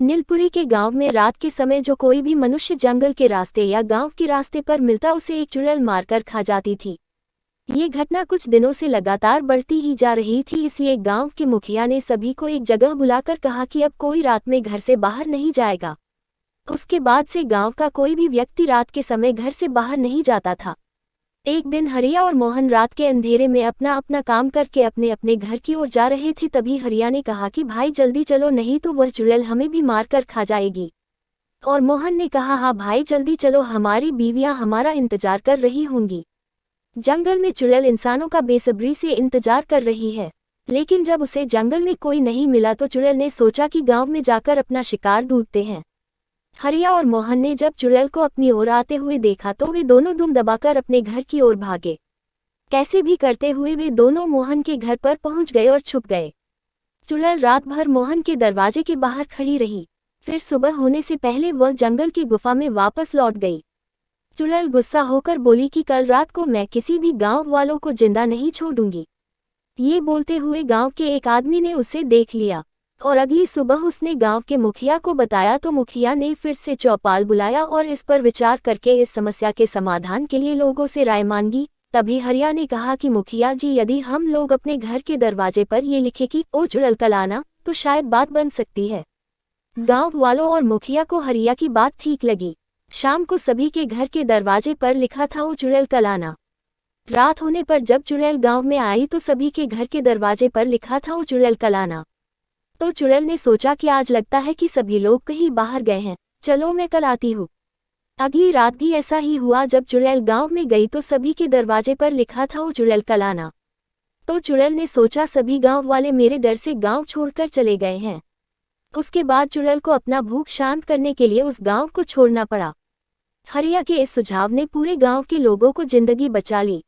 नीलपुरी के गांव में रात के समय जो कोई भी मनुष्य जंगल के रास्ते या गांव के रास्ते पर मिलता उसे एक चुड़ैल मारकर खा जाती थी। ये घटना कुछ दिनों से लगातार बढ़ती ही जा रही थी, इसलिए गांव के मुखिया ने सभी को एक जगह बुलाकर कहा कि अब कोई रात में घर से बाहर नहीं जाएगा। उसके बाद से गांव का कोई भी व्यक्ति रात के समय घर से बाहर नहीं जाता था। एक दिन हरिया और मोहन रात के अंधेरे में अपना अपना काम करके अपने अपने घर की ओर जा रहे थे। तभी हरिया ने कहा कि भाई जल्दी चलो, नहीं तो वह चुड़ैल हमें भी मारकर खा जाएगी। और मोहन ने कहा हाँ भाई जल्दी चलो, हमारी बीवियां हमारा इंतजार कर रही होंगी। जंगल में चुड़ैल इंसानों का बेसब्री से इंतजार कर रही है, लेकिन जब उसे जंगल में कोई नहीं मिला तो चुड़ैल ने सोचा कि गाँव में जाकर अपना शिकार ढूंढते हैं। हरिया और मोहन ने जब चुड़ैल को अपनी ओर आते हुए देखा तो वे दोनों दुम दबाकर अपने घर की ओर भागे। कैसे भी करते हुए वे दोनों मोहन के घर पर पहुंच गए और छुप गए। चुड़ैल रात भर मोहन के दरवाजे के बाहर खड़ी रही, फिर सुबह होने से पहले वह जंगल की गुफा में वापस लौट गई। चुड़ैल गुस्सा होकर बोली कि कल रात को मैं किसी भी गांव वालों को जिंदा नहीं छोड़ूंगी। ये बोलते हुए गांव के एक आदमी ने उसे देख लिया और अगली सुबह उसने गांव के मुखिया को बताया तो मुखिया ने फिर से चौपाल बुलाया और इस पर विचार करके इस समस्या के समाधान के लिए लोगों से राय मांगी। तभी हरिया ने कहा कि मुखिया जी, यदि हम लोग अपने घर के दरवाजे पर ये लिखे कि ओ चुड़ैल कल आना, तो शायद बात बन सकती है। गांव वालों और मुखिया को हरिया की बात ठीक लगी। शाम को सभी के घर के दरवाजे पर लिखा था ओ चुड़ैल कल आना। रात होने पर जब चुड़ैल गाँव में आई तो सभी के घर के दरवाजे पर लिखा था ओ चुड़ैल कल आना। तो चुड़ैल ने सोचा कि आज लगता है कि सभी लोग कहीं बाहर गए हैं, चलो मैं कल आती हूँ। अगली रात भी ऐसा ही हुआ। जब चुड़ैल गांव में गई तो सभी के दरवाजे पर लिखा था ओ चुड़ैल कल आना। तो चुड़ैल ने सोचा सभी गांव वाले मेरे डर से गांव छोड़कर चले गए हैं। उसके बाद चुड़ैल को अपना भूख शांत करने के लिए उस गांव को छोड़ना पड़ा। हरिया के इस सुझाव ने पूरे गांव के लोगों को जिंदगी बचा ली।